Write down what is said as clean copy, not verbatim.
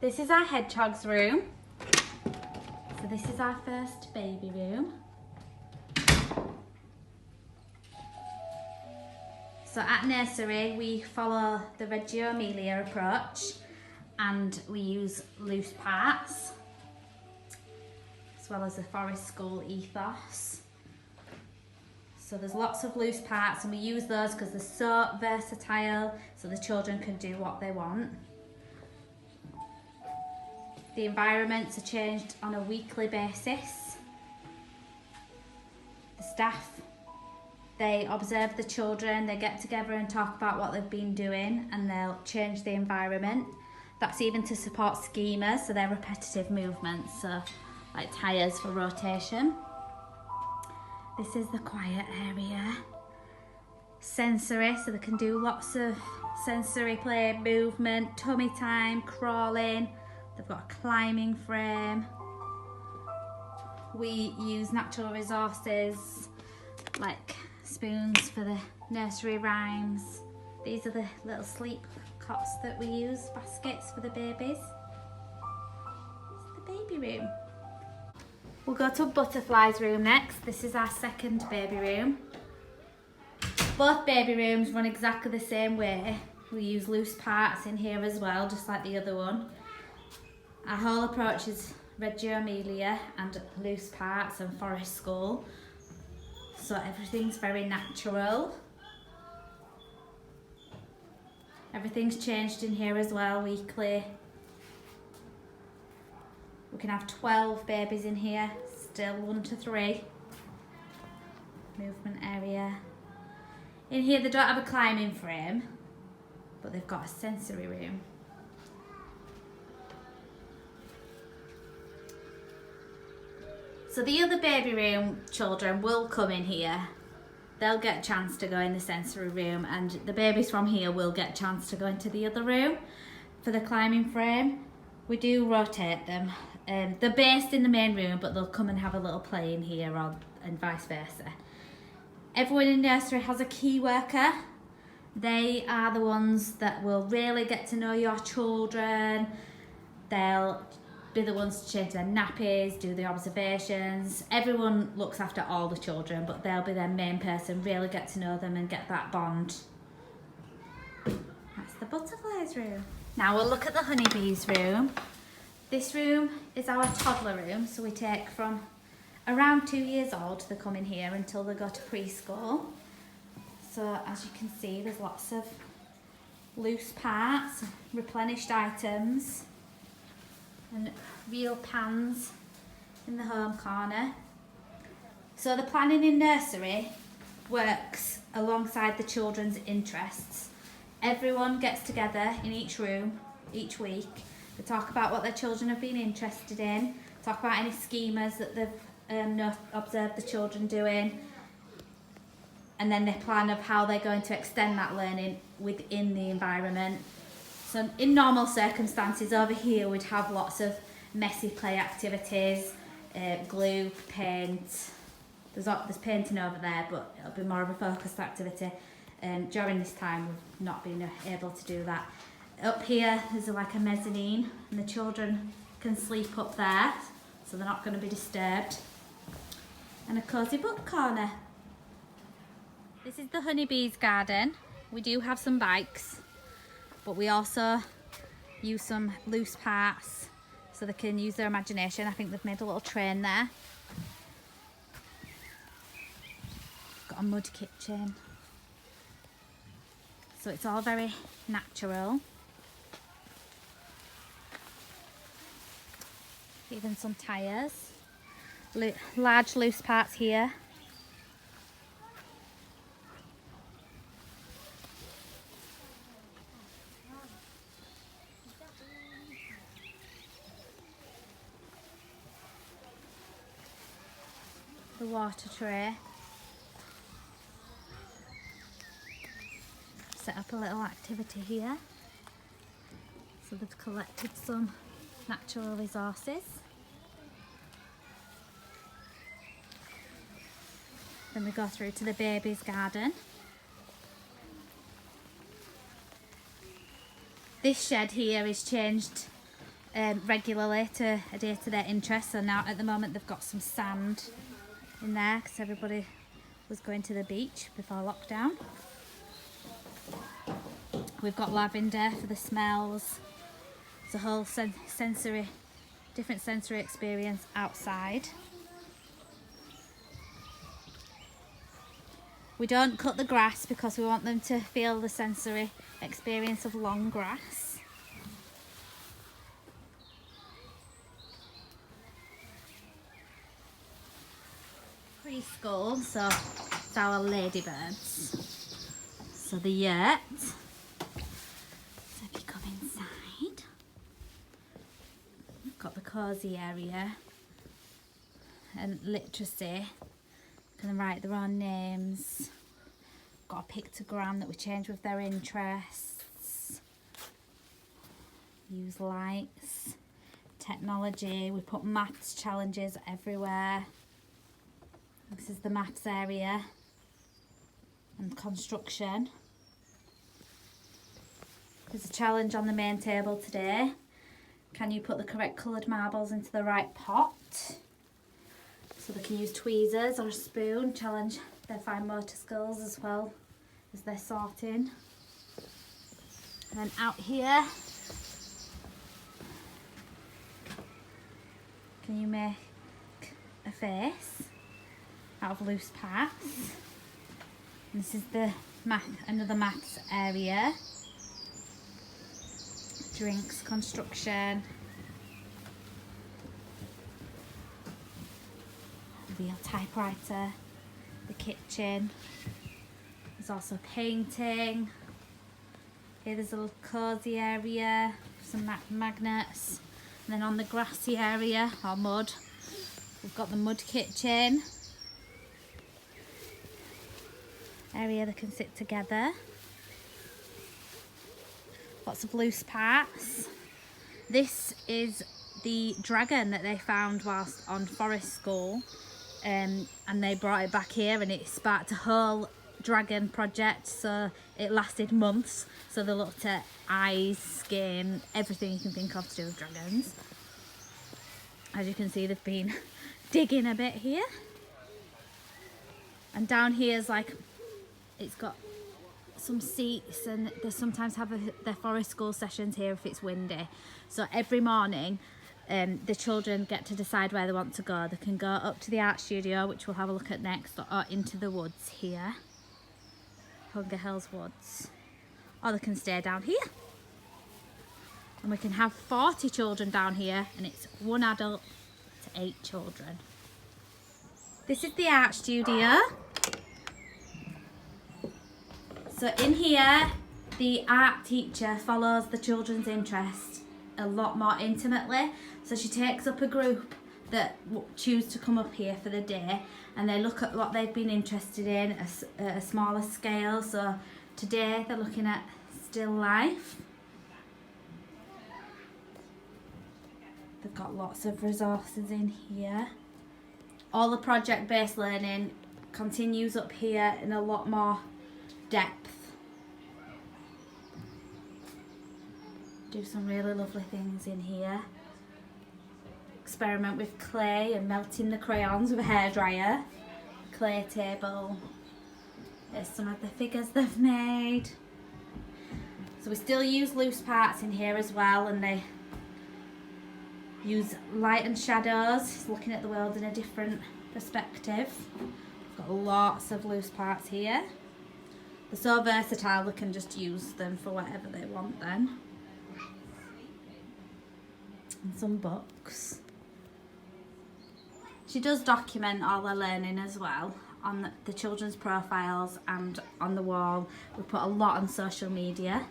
This is our hedgehog's room. So this is our first baby room. So at nursery we follow the Reggio Emilia approach and we use loose parts as well as the Forest School ethos. So there's lots of loose parts and we use those because they're so versatile, so the children can do what they want. The environments are changed on a weekly basis. The staff, they observe the children, they get together and talk about what they've been doing, and they'll change the environment. That's even to support schemas, so they're repetitive movements, so like tyres for rotation. This is the quiet area. Sensory, so they can do lots of sensory play, movement, tummy time, crawling. They've got a climbing frame. We use natural resources like spoons for the nursery rhymes. These are the little sleep cots that we use, baskets for the babies. It's the baby room. We'll go to Butterfly's room next. This is our second baby room. Both baby rooms run exactly the same way. We use loose parts in here as well, just like the other one. Our whole approach is Reggio Emilia and loose parts and Forest School. So everything's very natural. Everything's changed in here as well weekly. We can have 12 babies in here, still 1 to 3. Movement area. In here they don't have a climbing frame, but they've got a sensory room. So the other baby room children will come in here. They'll get a chance to go in the sensory room, and the babies from here will get a chance to go into the other room. For the climbing frame, we do rotate them. They're based in the main room, but they'll come and have a little play in here, and vice versa. Everyone in nursery has a key worker. They are the ones that will really get to know your children. They'll be the ones to change their nappies, do the observations. Everyone looks after all the children, but they'll be their main person, really get to know them and get that bond. That's the butterflies room. Now we'll look at the honeybees room. This room is our toddler room, so we take from around 2 years old, they come in here until they go to preschool. So as you can see, there's lots of loose parts, replenished items, and real pans in the home corner. So the planning in nursery works alongside the children's interests. Everyone gets together in each room each week. They talk about what their children have been interested in, talk about any schemas that they've observed the children doing, and then they plan of how they're going to extend that learning within the environment. So in normal circumstances over here we'd have lots of messy play activities, glue, paint. There's painting over there, but it'll be more of a focused activity. During this time we've not been able to do that. Up here there's like a mezzanine and the children can sleep up there, so they're not going to be disturbed. And a cosy book corner. This is the honeybees garden. We do have some bikes, but we also use some loose parts so they can use their imagination. I think they've made a little train there. Got a mud kitchen. So it's all very natural. Even some tyres. Large loose parts here. The water tray. Set up a little activity here. So they've collected some natural resources. Then we go through to the baby's garden. This shed here is changed regularly to adhere to their interests. So now at the moment they've got some sand in there because everybody was going to the beach before lockdown. We've got lavender for the smells. It's a whole different sensory experience outside. We don't cut the grass because we want them to feel the sensory experience of long grass. Preschool, so it's our ladybirds. So the yurt. So if you come inside, we've got the cosy area and literacy. Can write their own names. Got a pictogram that we change with their interests. Use lights, technology. We put maths challenges everywhere. This is the maths area and construction. There's a challenge on the main table today. Can you put the correct coloured marbles into the right pot? So they can use tweezers or a spoon, challenge their fine motor skills as well as their sorting. And then out here, can you make a face out of loose parts? And this is the another maths area. Drinks, construction. Real typewriter, the kitchen. There's also painting. Here there's a little cosy area, some magnets. And then on the grassy area, or mud, we've got the mud kitchen. Area they can sit together. Lots of loose parts. This is the dragon that they found whilst on forest school. And they brought it back here and it sparked a whole dragon project, so it lasted months. So they looked at eyes, skin, everything you can think of to do with dragons. As you can see, they've been digging a bit here. And down here is like, it's got some seats, and they sometimes have their forest school sessions here if it's windy. So every morning the children get to decide where they want to go. They can go up to the art studio, which we'll have a look at next, or into the woods here, Hunger Hills Woods, or they can stay down here. And we can have 40 children down here, and it's 1 adult to 8 children. This is the art studio. So in here, the art teacher follows the children's interest a lot more intimately. So she takes up a group that choose to come up here for the day, and they look at what they've been interested in at a smaller scale. So today they're looking at still life. They've got lots of resources in here. All the project-based learning continues up here in a lot more depth. Do some really lovely things in here. Experiment with clay and melting the crayons with a hairdryer. Clay table. There's some of the figures they've made. So we still use loose parts in here as well, and they use light and shadows, looking at the world in a different perspective. We've got lots of loose parts here. They're so versatile, they can just use them for whatever they want then. And some books. She does document all their learning as well on the children's profiles and on the wall. We put a lot on social media.